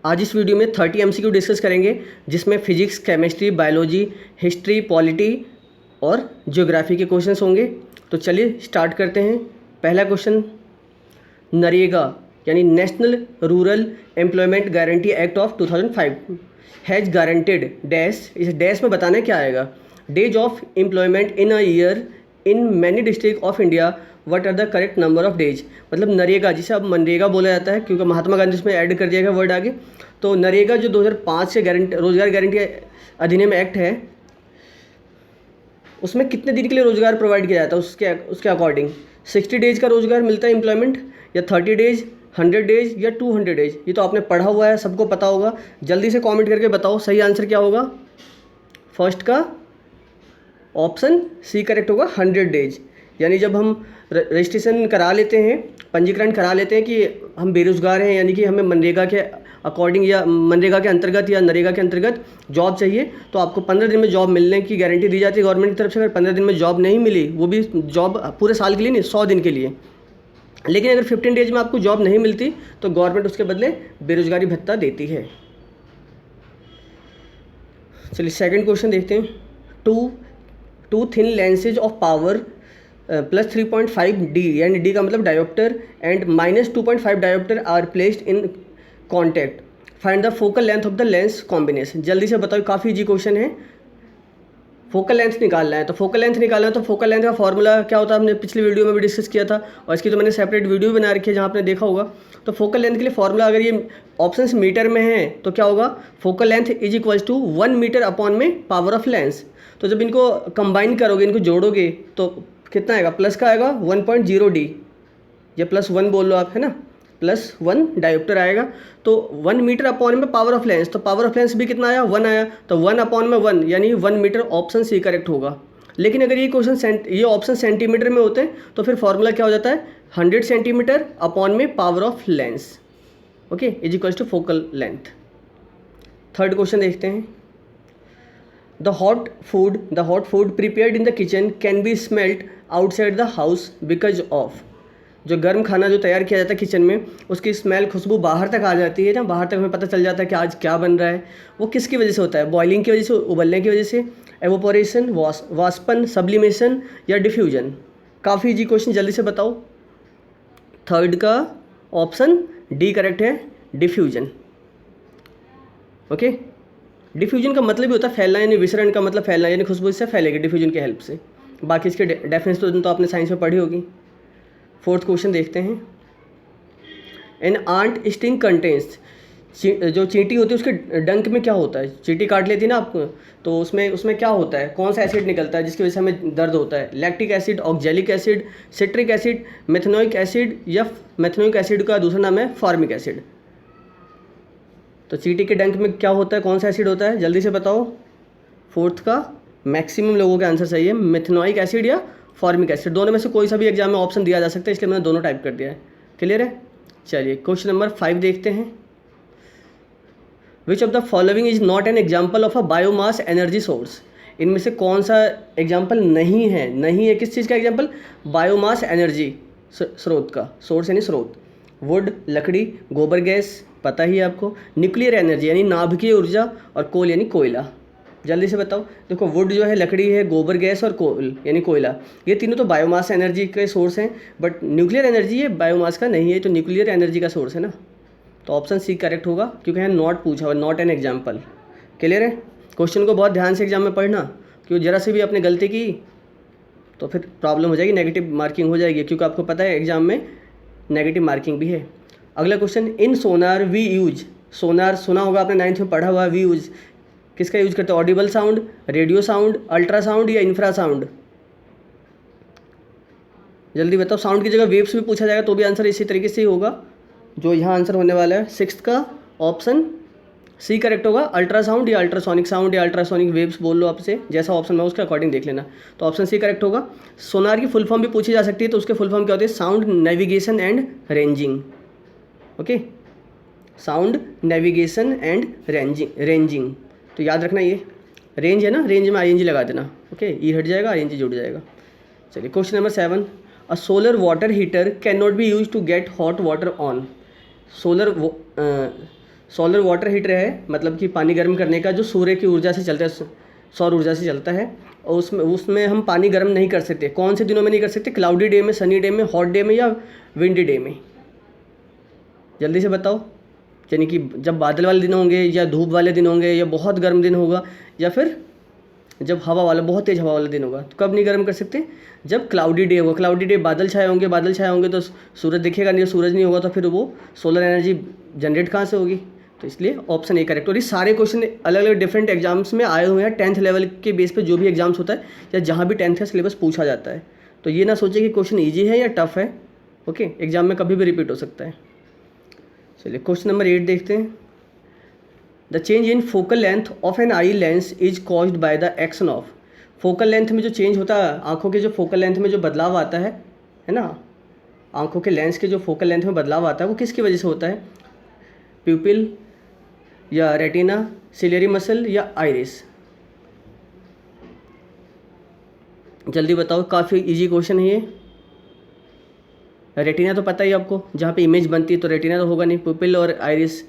आज इस वीडियो में 30 MCQ डिस्कस करेंगे, जिसमें physics, chemistry, biology, history, polity और ज्योग्राफी के क्वेश्चंस होंगे। तो चलिए स्टार्ट करते हैं। पहला क्वेश्चन, नरेगा यानी national rural employment guarantee act of 2005 has guaranteed dash. इस डैश में बताना क्या आएगा? Days of employment in a year in many district of India, what are the correct number of days. मतलब नरेगा, जिसे अब मनरेगा बोला जाता है क्योंकि महात्मा गांधी उसमें ऐड कर दिया गया वर्ड आगे। तो नरेगा जो 2005 से रोजगार गारंटी अधिनियम एक्ट है, उसमें कितने दिन के लिए रोजगार प्रोवाइड किया जाता है? उसके अकॉर्डिंग 60 डेज का रोजगार मिलता है एम्प्लॉयमेंट, या 30 डेज, 100 डेज या 200 डेज। ये तो आपने पढ़ा हुआ है, सबको पता होगा। जल्दी से कमेंट करके बताओ सही आंसर क्या होगा। फर्स्ट का ऑप्शन सी करेक्ट होगा, 100 डेज। यानी जब हम रजिस्ट्रेशन करा लेते हैं, पंजीकरण करा लेते हैं कि हम बेरोज़गार हैं, यानी कि हमें मनरेगा के अकॉर्डिंग या मनरेगा के अंतर्गत या नरेगा के अंतर्गत जॉब चाहिए, तो आपको 15 दिन में जॉब मिलने की गारंटी दी जाती है गवर्नमेंट की तरफ से। अगर 15 दिन में जॉब नहीं मिली, वो भी जॉब पूरे साल के लिए नहीं, 100 दिन के लिए। लेकिन अगर 15 डेज में आपको जॉब नहीं मिलती तो गवर्नमेंट उसके बदले बेरोजगारी भत्ता देती है। चलिए सेकंड क्वेश्चन देखते हैं। Two thin lenses of power plus 3.5 D, यानी डी का मतलब diopter, and minus 2.5 diopter are placed in contact, find the focal length of the lens combination. जल्दी से बताओ, काफ़ी इजी क्वेश्चन है। फोकल लेंथ निकालना है, तो फोकल लेंथ निकालना है तो फोकल लेंथ का फॉर्मूला क्या होता है, हमने पिछली वीडियो में भी डिस्कस किया था, और इसकी तो मैंने सेपरेट वीडियो बना रखी है जहाँ आपने देखा होगा। तो फोकल लेंथ के लिए फॉर्मूला, अगर ये ऑप्शंस मीटर में है तो क्या होगा, focal length is equals to 1 metre upon में पावर ऑफ लेंस। तो जब इनको कंबाइन करोगे, इनको जोड़ोगे तो कितना आएगा? प्लस का आएगा 1.0 डी, या +1 बोल लो आप, है ना, +1 डायोप्टर आएगा। तो 1 मीटर अपॉन में पावर ऑफ लेंस, तो पावर ऑफ लेंस भी कितना आया? 1 आया। तो 1 अपॉन में 1 यानी 1 मीटर, ऑप्शन सी करेक्ट होगा। लेकिन अगर ये ऑप्शन सेंटीमीटर में होते हैं तो फिर फॉर्मूला क्या हो जाता है? 100 सेंटीमीटर अपॉन में power of lens, okay, is equals to focal length. Third question देखते हैं। The hot food prepared in the kitchen can be smelt outside the house because of. जो गर्म खाना जो तैयार किया जाता है किचन में, उसकी स्मेल, खुशबू बाहर तक आ जाती है ना, बाहर तक हमें पता चल जाता है कि आज क्या बन रहा है। वो किसकी वजह से होता है? बॉइलिंग की वजह से, उबलने की वजह से, एवोपोरेशन, वाष्पन, सब्लिमेशन या डिफ्यूजन। काफ़ी इजी क्वेश्चन, जल्दी से बताओ। थर्ड का ऑप्शन डी करेक्ट है, डिफ्यूजन। ओके, डिफ्यूजन का मतलब ही होता है फैलना, यानी विसरण का मतलब फैलना, यानी खुशबू इससे फैलेगी डिफ्यूजन की हेल्प से। बाकी इसके डेफिनेशन तो आपने साइंस में पढ़ी होगी। फोर्थ क्वेश्चन देखते हैं। एन आंट स्टिंग कंटेन्स, जो चींटी होती है उसके डंक में क्या होता है? चींटी काट लेती है ना आपको, तो उसमें क्या होता है? कौन सा एसिड निकलता है जिसकी वजह से हमें दर्द होता है? Lactic acid, oxalic acid, citric acid, methanoic acid, या मेथनोइक एसिड का दूसरा नाम है फॉर्मिक एसिड। तो चींटी के डंक में क्या होता है, कौन सा एसिड होता है? जल्दी से बताओ। फोर्थ का मैक्सिमम लोगों का आंसर सही है, मेथनोइक एसिड या फॉर्मिक एसिड। दोनों में से कोई सा भी एग्जाम में ऑप्शन दिया जा सकता है, इसलिए मैंने दोनों टाइप कर दिया है। क्लियर है? चलिए क्वेश्चन नंबर 5 देखते हैं। Which of the following is not an example of a biomass energy source. इनमें से कौन सा एग्जाम्पल नहीं है किस चीज़ का एग्जाम्पल? बायोमास एनर्जी स्रोत का, सोर्स यानी स्रोत। वुड, लकड़ी, गोबर गैस, पता ही है आपको। न्यूक्लियर एनर्जी यानी नाभिकीय ऊर्जा, और कोल यानी कोयला। जल्दी से बताओ। देखो, वुड जो है लकड़ी है, गोबर गैस और कोल यानी कोयला, ये तीनों तो बायोमास एनर्जी के सोर्स हैं। बट न्यूक्लियर एनर्जी ये बायोमास का नहीं है, तो न्यूक्लियर एनर्जी का सोर्स है ना। तो ऑप्शन सी करेक्ट होगा, क्योंकि यहाँ नॉट पूछा हुआ, नॉट एन एग्जाम्पल। क्लियर है? क्वेश्चन को बहुत ध्यान से एग्जाम में पढ़ना, क्योंकि जरा से भी आपने गलती की तो फिर प्रॉब्लम हो जाएगी, नेगेटिव मार्किंग हो जाएगी, क्योंकि आपको पता है एग्जाम में नेगेटिव मार्किंग भी है। अगला question, in sonar we use. Sonar सुना होगा आपने, 9th में पढ़ा हुआ। वी यूज किसका यूज करते हैं? Audible sound, radio sound, ultrasound या इंफ्रासाउंड। जल्दी बताओ। साउंड की जगह वेव्स भी पूछा जाएगा तो भी आंसर इसी तरीके से ही होगा जो यहाँ आंसर होने वाला है। 6th का ऑप्शन सी करेक्ट होगा, अल्ट्रासाउंड या अल्ट्रासोनिक साउंड या अल्ट्रासोनिक वेव्स बोल लो आपसे, जैसा ऑप्शन में उसके अकॉर्डिंग देख लेना। तो ऑप्शन सी करेक्ट होगा। सोनार की फुल फॉर्म भी पूछी जा सकती है, तो उसके फुल फॉर्म क्या होती है? Sound navigation and ranging. Okay, sound navigation and ranging. तो याद रखना, ये रेंज है ना, रेंज में ING लगा देना। ओके, ई हट जाएगा, ING जुड़ जाएगा। चलिए question number 7, a solar water heater can not be use to get hot water on. Solar water heater है, मतलब कि पानी गर्म करने का, जो सूर्य की ऊर्जा से चलता है, सौर ऊर्जा से चलता है। और उसमें हम पानी गर्म नहीं कर सकते। कौन से दिनों में नहीं कर सकते? क्लाउडी डे में, सनी डे में, हॉट डे में या विंडी डे में? जल्दी से बताओ। यानी कि जब बादल वाले दिन होंगे, या धूप वाले दिन होंगे, या बहुत गर्म दिन होगा, या फिर जब हवा वाला, बहुत तेज़ हवा वाला दिन होगा। तो कब नहीं गर्म कर सकते? जब क्लाउडी डे होगा। क्लाउडी डे बादल छाए होंगे, बादल छाए होंगे तो सूरज दिखेगा नहीं, सूरज नहीं होगा तो फिर वो सोलर एनर्जी जनरेट कहाँ से होगी? तो इसलिए ऑप्शन ए करेक्ट। और ये सारे क्वेश्चन अलग अलग डिफरेंट एग्जाम्स में आए हुए हैं, 10th लेवल के बेस पे जो भी एग्जाम्स होता है या जहाँ भी 10th का सिलेबस पूछा जाता है। तो ये ना सोचे कि क्वेश्चन ईजी है या टफ है। ओके, एग्जाम में कभी भी रिपीट हो सकता है। चलिए क्वेश्चन नंबर 8 देखते हैं। The change in focal length of an eye lens is caused by the action of. Focal length में जो चेंज होता है, आंखों के जो फोकल लेंथ में जो बदलाव आता है ना, आंखों के लेंस के जो फोकल लेंथ में बदलाव आता है वो किसकी वजह से होता है? प्यूपिल या रेटिना, सिलियरी मसल या आइरिस? जल्दी बताओ, काफ़ी इजी क्वेश्चन है ये। रेटिना तो पता ही आपको, जहाँ पे इमेज बनती है, तो रेटिना तो होगा नहीं, प्यूपिल और आइरिस,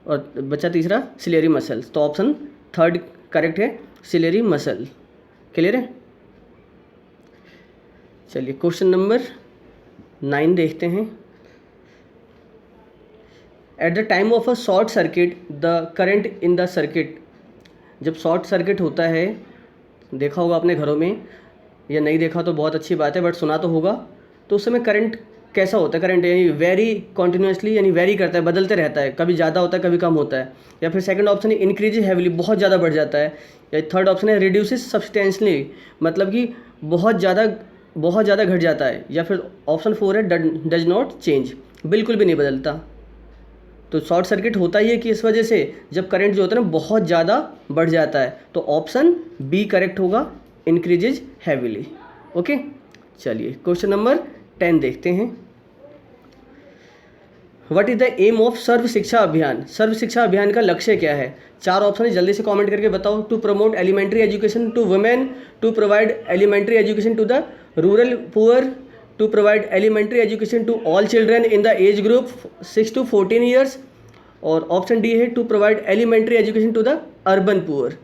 और बचा तीसरा सिलियरी मसल। तो ऑप्शन 3 करेक्ट है, सिलियरी मसल। क्लियर है? चलिए क्वेश्चन नंबर 9 देखते हैं। At the time of a short circuit the current in the circuit. जब शॉर्ट सर्किट होता है, देखा होगा अपने घरों में, या नहीं देखा तो बहुत अच्छी बात है, बट सुना तो होगा। तो उस समय करंट कैसा होता है? करंट यानी वेरी कॉन्टिन्यूसली, यानी वेरी करता है, बदलते रहता है, कभी ज़्यादा होता है कभी कम होता है। या फिर सेकंड ऑप्शन है इंक्रीज हैविली, बहुत ज़्यादा बढ़ जाता है। या थर्ड ऑप्शन है रिड्यूसेस सब्सटेंशियली, मतलब कि बहुत ज़्यादा घट जाता है। या फिर ऑप्शन 4 है डज नॉट चेंज, बिल्कुल भी नहीं बदलता। तो शॉर्ट सर्किट होता ही है कि इस वजह से जब करंट जो होता है ना बहुत ज़्यादा बढ़ जाता है। तो ऑप्शन बी करेक्ट होगा, इंक्रीजेज हैविली। ओके, चलिए क्वेश्चन नंबर 10 देखते हैं। What is the aim of Sarva Shiksha Abhiyan? सर्व शिक्षा अभियान का लक्ष्य क्या है? 4 ऑप्शन है, जल्दी से कमेंट करके बताओ। To promote elementary education to women, to provide elementary education to the rural poor, to provide elementary education to all children in the age group 6 to 14 years, और ऑप्शन डी है to provide elementary education to the urban poor.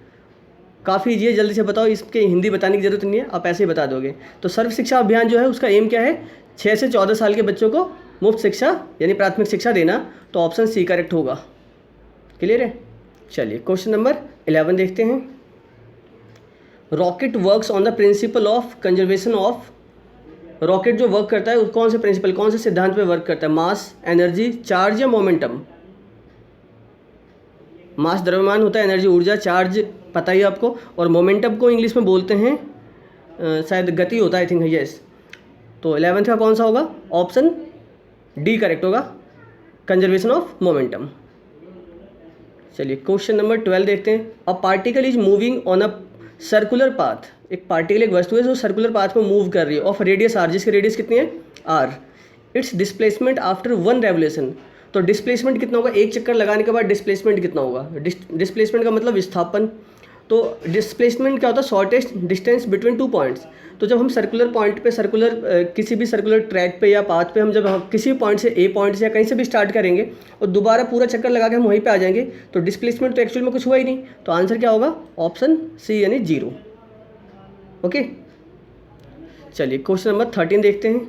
काफ़ी easy है, जल्दी से बताओ, इसके हिंदी बताने की जरूरत नहीं है, आप ऐसे ही बता दोगे। तो सर्व शिक्षा अभियान जो है उसका एम क्या है? 6 से 14 साल के बच्चों को मुफ्त शिक्षा यानी प्राथमिक शिक्षा देना। तो ऑप्शन सी करेक्ट होगा। क्लियर है? चलिए क्वेश्चन नंबर 11 देखते हैं। Rocket works on the principle of conservation of. Rocket जो वर्क करता है वो कौन से प्रिंसिपल, कौन से सिद्धांत पे वर्क करता है? मास, एनर्जी, चार्ज या मोमेंटम? मास द्रव्यमान होता है, एनर्जी ऊर्जा, चार्ज पता ही आपको, और मोमेंटम को इंग्लिश में बोलते हैं शायद गति होता है, आई थिंक, यस। तो 11th का कौन सा होगा? ऑप्शन डी करेक्ट होगा, कंजर्वेशन ऑफ मोमेंटम। चलिए क्वेश्चन नंबर 12 देखते हैं। A particle is moving on a circular path. एक पार्टिकल, एक वस्तु है जो सर्कुलर पाथ पर मूव कर रही है, ऑफ रेडियस आर, जिसकी रेडियस कितनी है? R. Its displacement after 1 revolution. तो डिस्प्लेसमेंट कितना होगा? एक चक्कर लगाने के बाद डिस्प्लेसमेंट कितना होगा? डिस्प्लेसमेंट का मतलब विस्थापन। तो डिस्प्लेसमेंट क्या होता है? Shortest distance between 2 points. तो जब हम सर्कुलर पॉइंट पे, किसी भी सर्कुलर ट्रैक पे या पाथ पे हम जब किसी भी पॉइंट से, ए पॉइंट से या कहीं से भी स्टार्ट करेंगे और दोबारा पूरा चक्कर लगा के हम वहीं पे आ जाएंगे, तो डिस्प्लेसमेंट तो एक्चुअल में कुछ हुआ ही नहीं। तो आंसर क्या होगा? ऑप्शन सी यानी 0। ओके, चलिए क्वेश्चन नंबर 13 देखते हैं।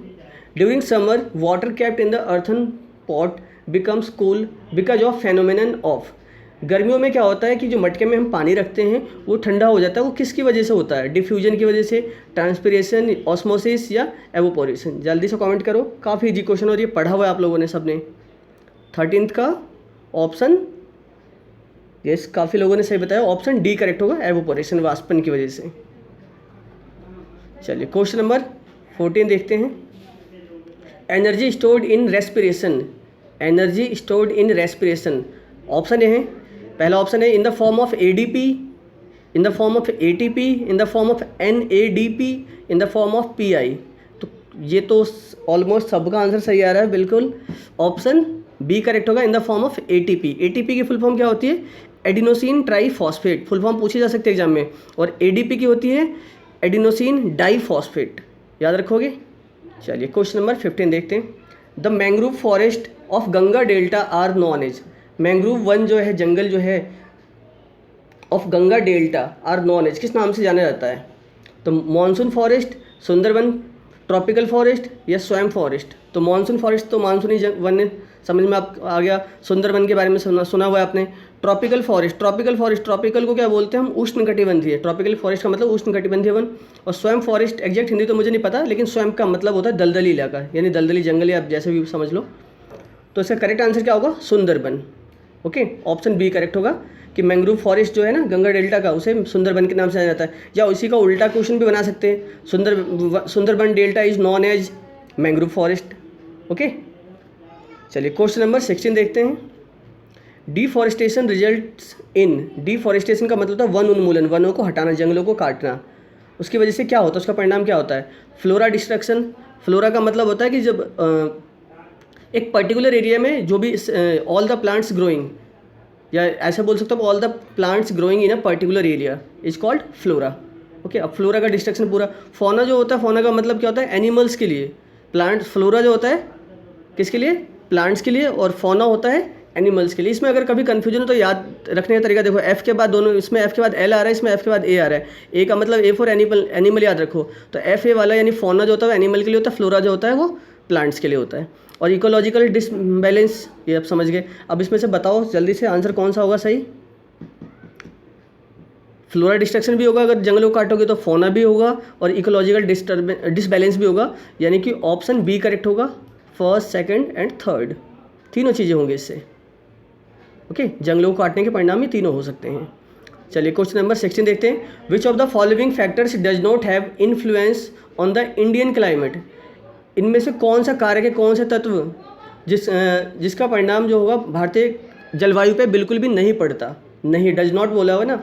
During summer water kept in the earthen pot becomes cool because of phenomenon of. गर्मियों में क्या होता है कि जो मटके में हम पानी रखते हैं वो ठंडा हो जाता है, वो किसकी वजह से होता है? डिफ्यूजन की वजह से, ट्रांसपिरेशन, ऑस्मोसिस या एवोपोरेशन? जल्दी से कमेंट करो, काफ़ी इजी क्वेश्चन और ये पढ़ा हुआ है आप लोगों ने सबने। 13th का ऑप्शन, यस, काफ़ी लोगों ने सही बताया, ऑप्शन डी करेक्ट होगा, एवोपोरेशन, वाष्पन की वजह से। चलिए क्वेश्चन नंबर 14 देखते हैं। Energy stored in respiration. Energy stored in respiration, option ये है, पहला ऑप्शन है in the form of ADP, in the form of ATP, in the form of NADP, in the form of pi. तो ये तो almost सबका answer सही आ रहा है, बिल्कुल। ऑप्शन बी करेक्ट होगा, in the form of ATP. ATP की फुल फॉर्म क्या होती है? एडिनोसिन ट्राईफॉस्फेट, फुल फॉर्म पूछी जा सकती है एग्जाम में। और एडीपी की होती है एडिनोसिन डाईफॉस्फेट, याद रखोगे। चलिए क्वेश्चन नंबर 15 देखते हैं। The mangrove forest of Ganga delta are known as. Mangrove वन जो है, जंगल जो है of Ganga delta are known as, किस नाम से जाना जाता है? तो monsoon forest, Sundarbans, tropical forest या स्वयं फॉरेस्ट? तो मानसून फॉरेस्ट तो मानसूनी वन समझ में आप आ गया। सुंदरवन के बारे में सुना हुआ है आपने। ट्रॉपिकल फॉरेस्ट, ट्रॉपिकल को क्या बोलते हैं हम? उष्णकटिबंधीय। ट्रॉपिकल फॉरेस्ट का मतलब उष्णकटिबंधीय वन। और स्वयं फॉरेस्ट एग्जैक्ट हिंदी तो मुझे नहीं पता, लेकिन स्वयं का मतलब होता है दलदली इलाका, यानी दलदली जंगल, या आप जैसे भी समझ लो। तो इसका करेक्ट आंसर क्या होगा? Sundarbans. Okay, option B correct होगा कि मैंग्रोव फॉरेस्ट जो है ना गंगा डेल्टा का, उसे सुंदरबन के नाम से जाना जाता है। या उसी का उल्टा क्वेश्चन भी बना सकते हैं, Sundarbans delta is known as mangrove forest. Okay, चलिए क्वेश्चन नंबर 16 देखते हैं। डिफॉरेस्टेशन रिजल्ट्स इन, डिफॉरेस्टेशन का मतलब होता है वन उन्मूलन, वनों को हटाना, जंगलों को काटना। उसकी वजह से क्या होता है, उसका परिणाम क्या होता है? Flora destruction. फ्लोरा का मतलब होता है कि जब एक पर्टिकुलर एरिया में जो भी ऑल द प्लांट्स ग्रोइंग, या ऐसे बोल सकते हो all the plants growing in a particular area is called flora. Okay, अब फ्लोरा का डिस्ट्रक्शन पूरा। फौना जो होता है, फौना का मतलब क्या होता है? एनिमल्स के लिए। प्लांट, फ्लोरा जो होता है किसके लिए? प्लांट्स के लिए, और फौना होता है एनिमल्स के लिए। इसमें अगर कभी कन्फ्यूजन हो तो याद रखने का तरीका देखो, एफ के बाद दोनों, इसमें एफ के बाद एल आ रहा है, इसमें एफ के बाद ए आ रहा है। ए का मतलब ए फॉर एनिमल, एनिमल याद रखो। तो एफ ए वाला यानी फौना जो होता है वो एनिमल के लिए होता है, फ्लोरा जो होता है वो प्लांट्स के लिए होता है। और इकोलॉजिकल डिसबैलेंस, ये आप समझ गए। अब इसमें से बताओ जल्दी से आंसर कौन सा होगा सही? फ्लोरा डिस्ट्रक्शन भी होगा अगर जंगलों को काटोगे, तो फौना भी होगा, और इकोलॉजिकल डिसबैलेंस भी होगा, यानी कि ऑप्शन बी करेक्ट होगा। फर्स्ट, सेकंड एंड थर्ड तीनों चीज़ें होंगी इससे। ओके, जंगलों को काटने के परिणाम ये तीनों हो सकते हैं। चलिए क्वेश्चन नंबर 16 देखते हैं। Which of the following factors does not have influence on the Indian climate? इनमें से कौन सा कारक है, कौन सा तत्व जिसका परिणाम जो होगा भारतीय जलवायु पे बिल्कुल भी नहीं पड़ता? नहीं, डज नॉट बोला हुआ ना।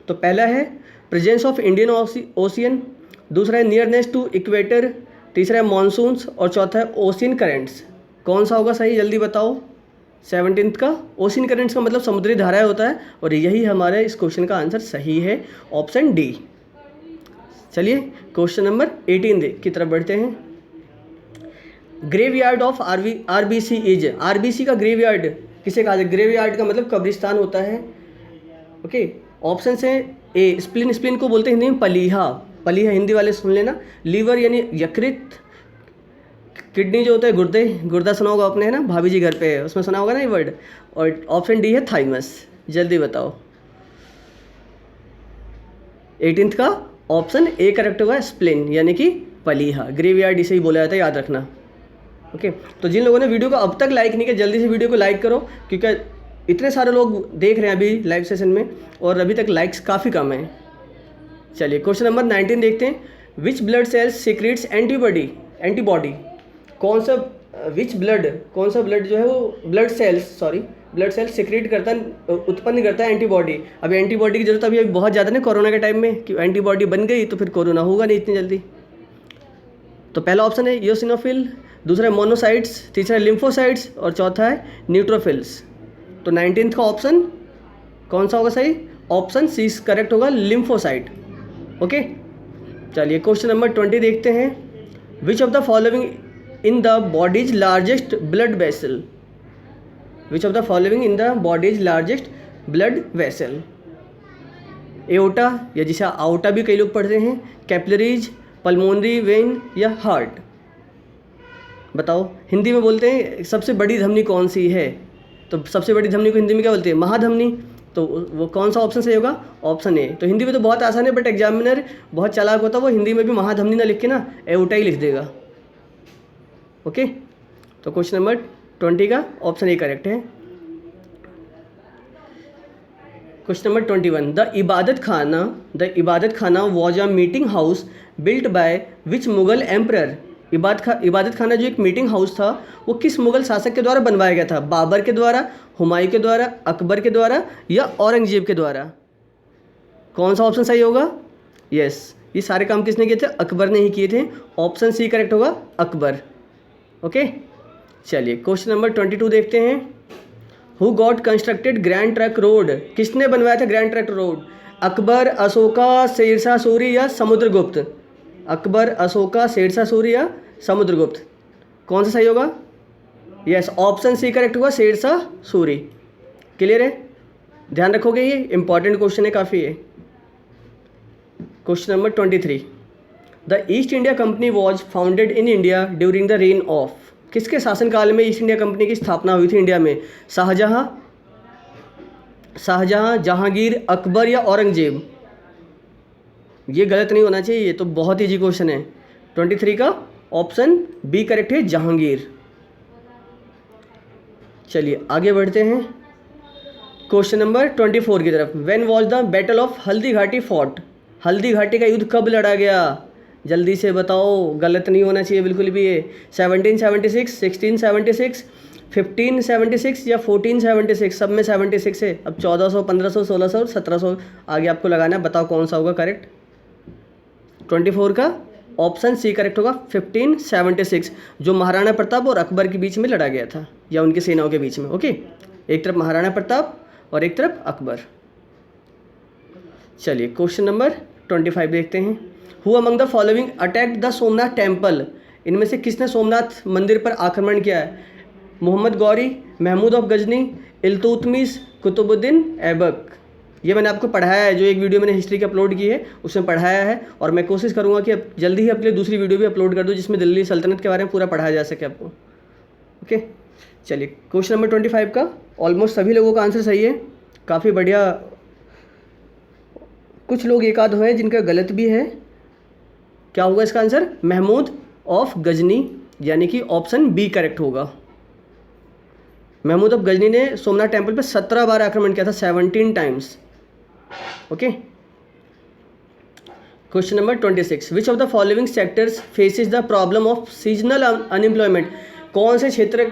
तो पहला है प्रेजेंस ऑफ इंडियन ओशियन, दूसरा है नियरनेस टू इक्वेटर, तीसरा है मानसून्स, और चौथा है ओशियन करेंट्स। कौन सा होगा सही, जल्दी बताओ। 17 का ओशियन करेंट्स का मतलब समुद्री धाराएं होता है, और यही हमारे इस क्वेश्चन का आंसर सही है, ऑप्शन डी। चलिए क्वेश्चन नंबर 18 की तरफ बढ़ते हैं। Graveyard of RBC is, RBC का ग्रेवयार्ड किसे कहा जाए? ग्रेवयार्ड का मतलब कब्रिस्तान होता है। ओके, ऑप्शन है ए स्प्लिन, स्प्लिन को बोलते हैं हिंदी में पलीहा, पलीहा हिंदी वाले सुन लेना। लीवर यानी यकृत, किडनी जो होता है गुर्दे, गुर्दा सुना होगा आपने, है ना, भाभी जी घर पे है उसमें सुना होगा ना ये वर्ड। और ऑप्शन डी है थाइमस। जल्दी बताओ। 18 का ऑप्शन ए करेक्ट होगा, स्प्लिन यानी कि पलीहा, ग्रेवयार्ड इसे ही बोला जाता है, याद रखना। ओके, तो जिन लोगों ने वीडियो को अब तक लाइक नहीं किया जल्दी से वीडियो को लाइक करो, क्योंकि इतने सारे लोग देख रहे हैं अभी लाइव सेशन में, और अभी तक लाइक्स काफ़ी कम हैं। चलिए क्वेश्चन नंबर 19 देखते हैं। Which blood cells secrets antibody? कौन सा ब्लड जो है वो ब्लड सेल्स सीक्रेट करता है, उत्पन्न करता है एंटीबॉडी। अब एंटीबॉडी की जरूरत अभी बहुत ज़्यादा ना कोरोना के टाइम में, कि एंटीबॉडी बन गई तो फिर कोरोना होगा नहीं इतनी जल्दी। तो पहला ऑप्शन है इयोसिनोफिल, दूसरा है मोनोसाइट्स, तीसरा है लिम्फोसाइट्स, और चौथा है न्यूट्रोफिल्स। तो 19 का ऑप्शन कौन सा होगा सही? ऑप्शन सी करेक्ट होगा, लिम्फोसाइट। ओके, चलिए क्वेश्चन नंबर 20 देखते हैं। Which of the following in the bodies largest blood vessel? Which of the following in the bodies largest blood vessel? Aorta, या जिसे आउटा भी कई लोग पढ़ते हैं, कैपिलरीज, पल्मोनरी वेन, या हार्ट? बताओ, हिंदी में बोलते हैं सबसे बड़ी धमनी कौन सी है? तो सबसे बड़ी धमनी को हिंदी में क्या बोलते हैं? महाधमनी। तो वो कौन सा ऑप्शन सही होगा? Option A. तो हिंदी में तो बहुत आसान है, बट एग्जामिनर बहुत चालाक होता है, वो हिंदी में भी महाधमनी ना लिख के ना एओर्टा ही लिख देगा। ओके, तो क्वेश्चन नंबर 20 का ऑप्शन ए करेक्ट है। Question number 21। द इबादत खाना was a meeting house built by which Mughal emperor? इबादत खाना जो एक मीटिंग हाउस था वो किस मुगल शासक के द्वारा बनवाया गया था? बाबर के द्वारा, हुमायूं के द्वारा, अकबर के द्वारा, या औरंगजेब के द्वारा? कौन सा ऑप्शन सही होगा? यस, ये सारे काम किसने किए थे? अकबर ने ही किए थे। ऑप्शन सी करेक्ट होगा, अकबर। ओके, चलिए क्वेश्चन नंबर 22 देखते हैं। Who got constructed grand trunk road? किसने बनवाया था grand trunk road? Akbar, Ashoka, Shershah Suri, या समुद्रगुप्त? अकबर, अशोका, शेरशाह सूरी, या समुद्रगुप्त? कौन सा सही होगा? यस, ऑप्शन सी करेक्ट होगा, शेरशाह सूरी। क्लियर है? ध्यान रखोगे, ये इंपॉर्टेंट क्वेश्चन है काफ़ी है। Question number 23, the east India company was founded in India during the rain of, किसके शासनकाल में ईस्ट इंडिया कंपनी की स्थापना हुई थी इंडिया में? शाहजहां, जहांगीर, अकबर या औरंगजेब? ये गलत नहीं होना चाहिए, ये तो बहुत ईजी क्वेश्चन है। 23 का ऑप्शन बी करेक्ट है, जहांगीर। चलिए आगे बढ़ते हैं क्वेश्चन नंबर 24 की तरफ। When was the battle of Haldi Ghati fought, Haldi Ghati का युद्ध कब लड़ा गया? जल्दी से बताओ, गलत नहीं होना चाहिए बिल्कुल भी ये। 1776, 1676, 1576 या 1476? सब में 76 है। अब 1400, 1500, 1600 और 1700 आगे आपको लगाना है, बताओ कौन सा होगा करेक्ट। 24 का ऑप्शन सी करेक्ट होगा, 1576, जो महाराणा प्रताप और अकबर के बीच में लड़ा गया था, या उनकी सेनाओं के बीच में। ओके, एक तरफ महाराणा प्रताप और एक तरफ अकबर। चलिए क्वेश्चन नंबर 25 देखते हैं। Who among the following attacked the Somnath temple, इनमें से किसने सोमनाथ मंदिर पर आक्रमण किया है? मोहम्मद गौरी, महमूद ऑफ गजनी, इल्तुतमिश, कुतुबुद्दीन ऐबक? ये मैंने आपको पढ़ाया है, जो एक वीडियो मैंने हिस्ट्री की अपलोड की है उसमें पढ़ाया है, और मैं कोशिश करूँगा कि अब जल्दी ही आपके लिए दूसरी वीडियो भी अपलोड कर दूँ जिसमें दिल्ली सल्तनत के बारे में पूरा पढ़ाया जा सके आपको। ओके, चलिए क्वेश्चन नंबर 25 का ऑलमोस्ट सभी लोगों का आंसर सही है, काफ़ी बढ़िया। कुछ लोग एक आध हैं जिनका गलत भी है। क्या होगा इसका आंसर? महमूद ऑफ गजनी, यानी कि ऑप्शन बी करेक्ट होगा। महमूद ऑफ गजनी ने सोमनाथ टेम्पल पर 17 बार आक्रमण किया था, 17 times. Okay, question number 26, which of the following sectors faces the problem of seasonal unemployment, कौन से क्षेत्र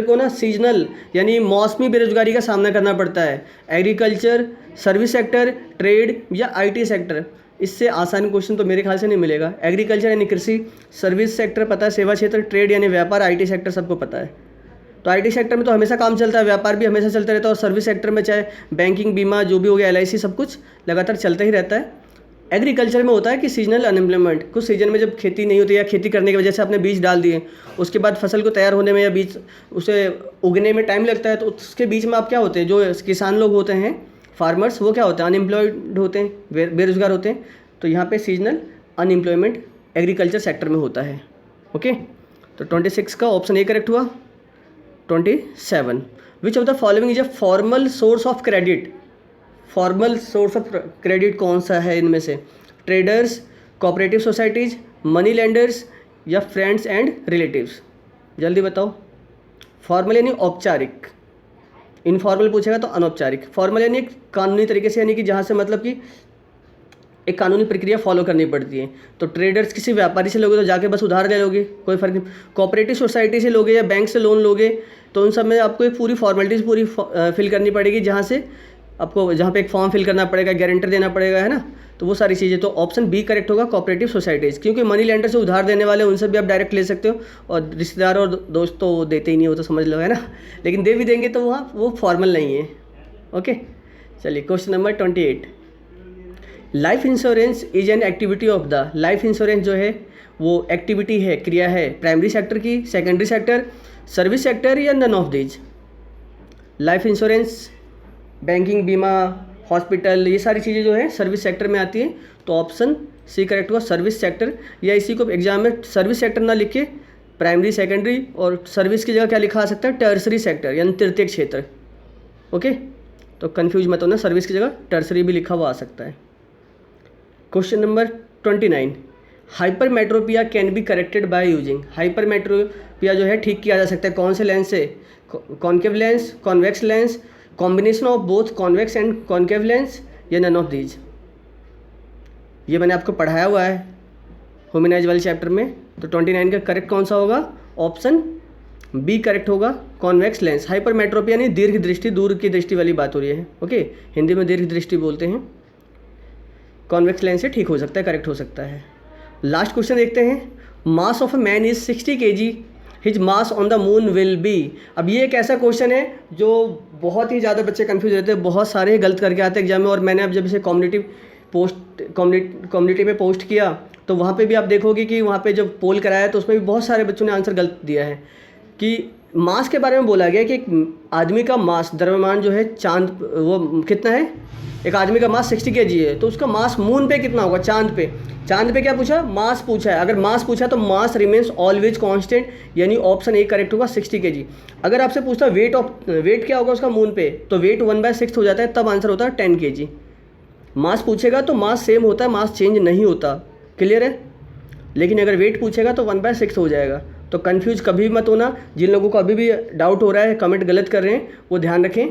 को ना सीजनल यानी मौसमी बेरोजगारी का सामना करना पड़ता है? एग्रीकल्चर, सर्विस सेक्टर, ट्रेड या आईटी सेक्टर? इससे आसान क्वेश्चन तो मेरे ख्याल से नहीं मिलेगा। एग्रीकल्चर यानी कृषि, सर्विस सेक्टर पता है, सेवा क्षेत्र, ट्रेड यानी व्यापार, आईटी सेक्टर सबको पता है। तो आईटी सेक्टर में तो हमेशा काम चलता है, व्यापार भी हमेशा चलता रहता है, और सर्विस सेक्टर में चाहे बैंकिंग, बीमा जो भी हो गया, एलआईसी, सब कुछ लगातार चलता ही रहता है। एग्रीकल्चर में होता है कि सीजनल अनएम्प्लॉयमेंट, कुछ सीजन में जब खेती नहीं होती या खेती करने की वजह से आपने बीज डाल दिए, उसके बाद फसल को तैयार होने में या बीज उसे उगने में टाइम लगता है, तो उसके बीच में आप क्या होते हैं, जो किसान लोग होते हैं, फार्मर्स, वो क्या होते हैं? अनएम्प्लॉयड होते हैं, बेरोजगार होते हैं। तो यहाँ पे सीजनल अनएम्प्लॉयमेंट एग्रीकल्चर सेक्टर में होता है। ओके, तो 26 का ऑप्शन ए करेक्ट हुआ। 27, which of the following is a formal source of credit, formal source of credit कौन सा है इनमें से? Traders, cooperative societies, money lenders या फ्रेंड्स एंड रिलेटिव्स? जल्दी बताओ। फॉर्मल यानी औपचारिक, इनफॉर्मल पूछेगा तो अनौपचारिक। फॉर्मल यानी एक कानूनी तरीके से, यानी कि जहाँ से मतलब कि एक कानूनी प्रक्रिया फॉलो करनी पड़ती है। तो ट्रेडर्स किसी व्यापारी से लोगे तो जाके बस उधार ले लोगे, कोई फर्क नहीं। कोऑपरेटिव सोसाइटी से लोगे या बैंक से लोन लोगे तो उन सब में आपको एक पूरी फॉर्मेलिटीज़ पूरी फिल करनी पड़ेगी, जहाँ से आपको जहाँ पे एक फॉर्म फिल करना पड़ेगा, गारंटर देना पड़ेगा, है ना, तो वो सारी चीज़ें। तो ऑप्शन बी करेक्ट होगा, कोऑपरेटिव सोसाइटीज़, क्योंकि मनी लेंडर से उधार देने वाले उनसे भी आप डायरेक्ट ले सकते हो, और रिश्तेदार और दोस्त तो देते ही नहीं हो, तो समझ लो, है ना, लेकिन दे भी देंगे तो वहाँ वो फॉर्मल नहीं है। ओके, चलिए question number 28, life insurance is an activity of the, life insurance जो है वो एक्टिविटी है, क्रिया है, प्राइमरी सेक्टर की, सेकेंडरी सेक्टर, सर्विस सेक्टर या none of these? Life insurance, banking, बीमा, हॉस्पिटल, ये सारी चीज़ें जो है सर्विस सेक्टर में आती हैं, तो ऑप्शन सी करेक्ट हुआ, सर्विस सेक्टर। या इसी को एग्जाम में सर्विस सेक्टर ना लिख के प्राइमरी, सेकेंडरी और सर्विस की जगह क्या लिखा आ सकता है? टर्सरी सेक्टर यानी तृतीयक क्षेत्र। ओके, तो कन्फ्यूज मत होना, सर्विस की जगह टर्सरी भी लिखा हुआ आ सकता है। Question number 29, hypermetropia can be corrected by using, hypermetropia जो है ठीक किया जा सकता है कौन से लेंस से? Concave lens, convex lens, combination of both convex and concave lens या नन ऑफ दीज? ये मैंने आपको पढ़ाया हुआ है ह्यूमन वाले चैप्टर में। तो 29 का करेक्ट कौन सा होगा? ऑप्शन बी करेक्ट होगा, कॉन्वेक्स लेंस। हाइपरमेट्रोपिया यानी दीर्घ दृष्टि, दूर की दृष्टि वाली बात हो रही है। ओके, हिंदी में दीर्घ दृष्टि बोलते हैं। कॉन्वेक्स लेंस से ठीक हो सकता है, करेक्ट हो सकता है। लास्ट क्वेश्चन देखते हैं, mass of a man is 60 kg, his mass on the moon will be. अब ये एक ऐसा क्वेश्चन है जो बहुत ही ज़्यादा बच्चे कंफ्यूज रहते हैं, बहुत सारे गलत करके आते हैं एग्जाम में। और मैंने अब जब इसे कम्युनिटी पे पोस्ट किया तो वहाँ पे भी आप देखोगे कि वहाँ पे जब पोल कराया तो उसमें भी बहुत सारे बच्चों ने आंसर गलत दिया है कि मास के बारे में बोला गया कि एक आदमी का मास द्रव्यमान जो है चांद वो कितना है, एक आदमी का मास 60 kg है, तो उसका मास मून पे कितना होगा, चांद पे। चांद पे क्या पूछा, मास पूछा है। अगर मास पूछा तो मास रिमेन्स ऑलवेज कांस्टेंट, यानी ऑप्शन ए करेक्ट होगा 60 kg। अगर आपसे पूछता वेट क्या होगा उसका मून पे, तो वेट 1/6 हो जाता है, तब आंसर होता है 10 kg। मास पूछेगा तो मास सेम होता है, मास चेंज नहीं होता, क्लियर है। लेकिन अगर वेट पूछेगा तो 1/6 हो जाएगा। तो कन्फ्यूज कभी मत होना। जिन लोगों को अभी भी डाउट हो रहा है, कमेंट गलत कर रहे हैं, वो ध्यान रखें,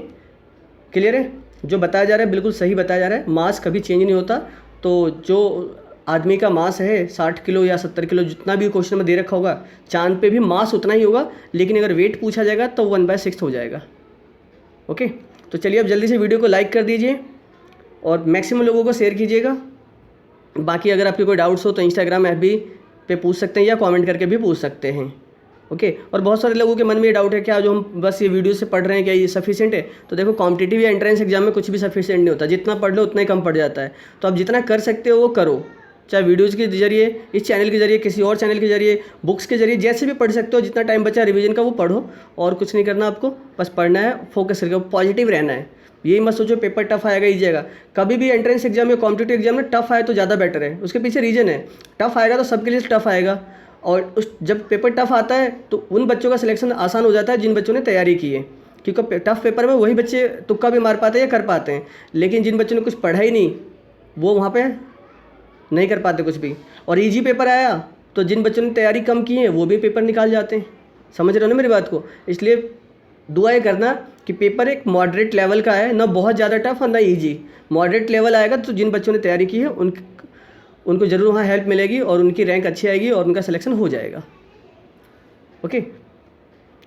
क्लियर है। जो बताया जा रहा है बिल्कुल सही बताया जा रहा है, मास कभी चेंज नहीं होता। तो जो आदमी का मास है 60 किलो या 70 किलो, जितना भी क्वेश्चन में दे रखा होगा, चांद पे भी मास उतना ही होगा, लेकिन अगर वेट पूछा जाएगा तो 1/6 हो जाएगा। ओके, तो चलिए अब जल्दी से वीडियो को लाइक कर दीजिए और मैक्सिमम लोगों को शेयर कीजिएगा। बाकी अगर आपके कोई डाउट्स हो तो इंस्टाग्राम FB पे पूछ सकते हैं या कमेंट करके भी पूछ सकते हैं। ओके, और बहुत सारे लोगों के मन में ये डाउट है क्या जो हम बस ये वीडियो से पढ़ रहे हैं क्या ये सफिशिएंट है। तो देखो कॉम्पिटिटिव या एंट्रेंस एग्जाम में कुछ भी सफिशिएंट नहीं होता, जितना पढ़ लो उतना ही कम पड़ जाता है। तो आप जितना कर सकते हो वो करो, चाहे वीडियोज़ के जरिए, इस चैनल के जरिए, किसी और चैनल के जरिए, बुक्स के जरिए, जैसे भी पढ़ सकते हो। जितना टाइम बचा रिवीजन का वो पढ़ो, और कुछ नहीं करना आपको, बस पढ़ना है, फोकस करके पॉजिटिव रहना है। यही मत सोचो पेपर टफ आएगा ईजी आएगा। कभी भी एंट्रेंस एग्जाम या कॉम्पिटिटिव एग्जाम में टफ आए तो ज़्यादा बेटर है, उसके पीछे रीज़न है। टफ आएगा तो सबके लिए टफ आएगा, और जब पेपर टफ आता है तो उन बच्चों का सिलेक्शन आसान हो जाता है जिन बच्चों ने तैयारी की है, क्योंकि टफ पेपर में वही बच्चे तुक्का भी मार पाते हैं या कर पाते हैं। लेकिन जिन बच्चों ने कुछ पढ़ा ही नहीं वो वहाँ पे नहीं कर पाते कुछ भी। और ईजी पेपर आया तो जिन बच्चों ने तैयारी कम की है वो भी पेपर निकाल जाते हैं। समझ रहे हो ना मेरी बात को। इसलिए दुआएं करना कि पेपर एक मॉडरेट लेवल का है, ना बहुत ज़्यादा टफ और ना ईजी, मॉडरेट लेवल आएगा। तो जिन बच्चों ने तैयारी की है उनको ज़रूर वहाँ हेल्प मिलेगी और उनकी रैंक अच्छी आएगी और उनका सिलेक्शन हो जाएगा। ओके,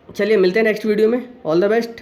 चलिए मिलते हैं नेक्स्ट वीडियो में। All the best.